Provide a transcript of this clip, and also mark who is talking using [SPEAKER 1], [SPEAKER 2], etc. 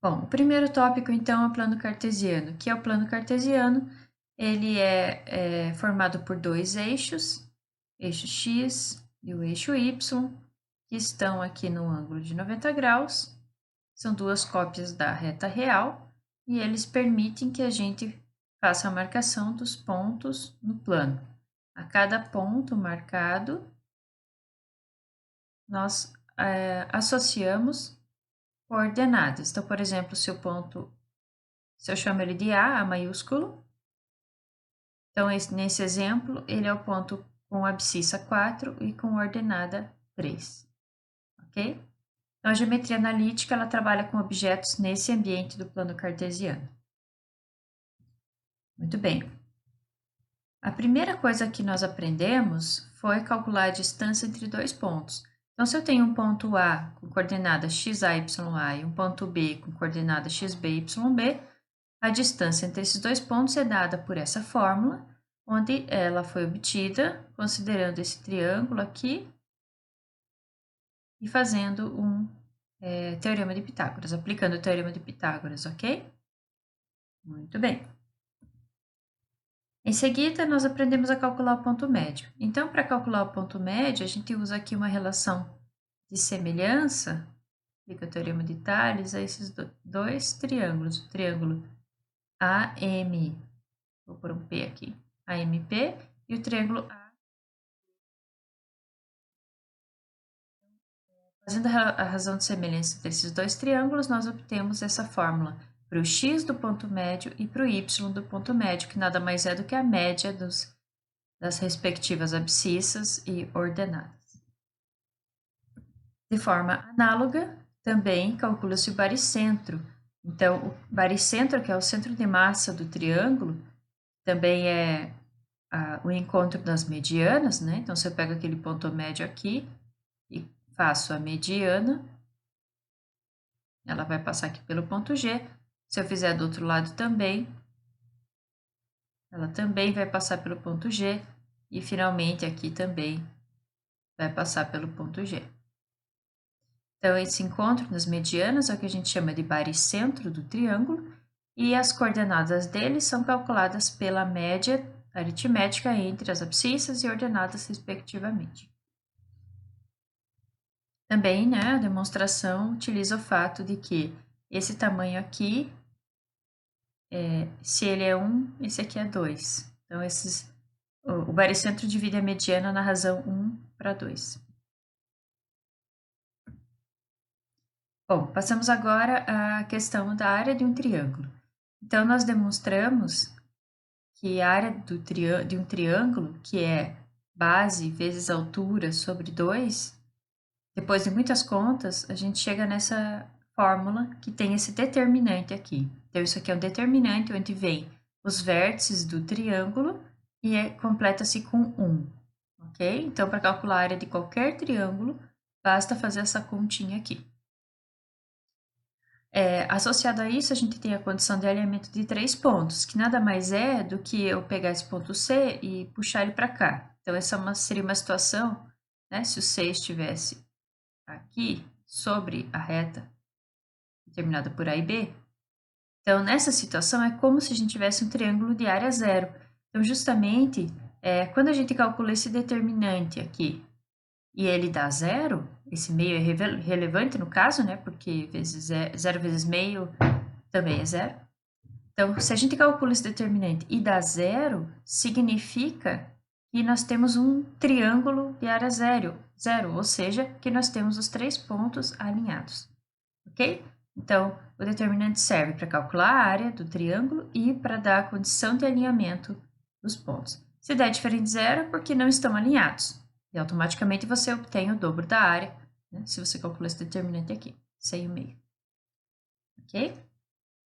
[SPEAKER 1] Bom, o primeiro tópico, então, é o plano cartesiano. O que é o plano cartesiano? Ele é formado por dois eixos, eixo x e o eixo y, que estão aqui no ângulo de 90 graus. São duas cópias da reta real e eles permitem que a gente faça a marcação dos pontos no plano. A cada ponto marcado, nós associamos coordenadas. Então, por exemplo, se eu chamo ele de A maiúsculo, então nesse exemplo, ele é o ponto com abscissa 4 e com ordenada 3, ok? Então, a geometria analítica, ela trabalha com objetos nesse ambiente do plano cartesiano. Muito bem. A primeira coisa que nós aprendemos foi calcular a distância entre dois pontos. Então, se eu tenho um ponto A com coordenada xa, ya e um ponto B com coordenada xb, yb, a distância entre esses dois pontos é dada por essa fórmula, onde ela foi obtida considerando esse triângulo aqui e fazendo um teorema de Pitágoras, aplicando o teorema de Pitágoras, ok? Muito bem. Em seguida, nós aprendemos a calcular o ponto médio. Então, para calcular o ponto médio, a gente usa aqui uma relação de semelhança, aplica o teorema de Tales, a esses dois triângulos, o triângulo AM, vou pôr um P aqui, AMP, e o triângulo A. Fazendo a razão de semelhança entre esses dois triângulos, nós obtemos essa fórmula para o x do ponto médio e para o y do ponto médio, que nada mais é do que a média das respectivas abscissas e ordenadas. De forma análoga, também calcula-se o baricentro. Então, o baricentro, que é o centro de massa do triângulo, também é o encontro das medianas, né? Então, se eu pego aquele ponto médio aqui e faço a mediana, ela vai passar aqui pelo ponto G. Se eu fizer do outro lado também, ela também vai passar pelo ponto G. E, finalmente, aqui também vai passar pelo ponto G. Então, esse encontro das medianas é o que a gente chama de baricentro do triângulo, e as coordenadas dele são calculadas pela média aritmética entre as abscissas e ordenadas, respectivamente. Também, né, a demonstração utiliza o fato de que esse tamanho aqui, se ele é 1, esse aqui é 2. Então, o baricentro divide a mediana na razão 1/2. Bom, passamos agora à questão da área de um triângulo. Então, nós demonstramos que a área de um triângulo, que é base vezes altura sobre 2, depois de muitas contas, a gente chega nessa fórmula que tem esse determinante aqui. Então, isso aqui é um determinante onde vem os vértices do triângulo e completa-se com 1, ok? Então, para calcular a área de qualquer triângulo, basta fazer essa continha aqui. Associado a isso, a gente tem a condição de alinhamento de 3 pontos, que nada mais é do que eu pegar esse ponto C e puxar ele para cá. Então, essa seria uma situação, né, se o C estivesse aqui sobre a reta determinada por A e B. Então, nessa situação, é como se a gente tivesse um triângulo de área zero. Então, justamente, quando a gente calcula esse determinante aqui e ele dá zero, esse meio é relevante no caso, né? Porque 0 vezes meio também é zero. Então, se a gente calcula esse determinante e dá zero, significa que nós temos um triângulo de área zero, ou seja, que nós temos os 3 pontos alinhados, ok? Então, o determinante serve para calcular a área do triângulo e para dar a condição de alinhamento dos pontos. Se der diferente de zero, é porque não estão alinhados. E automaticamente você obtém o dobro da área, né, se você calcula esse determinante aqui, 6,5. Ok?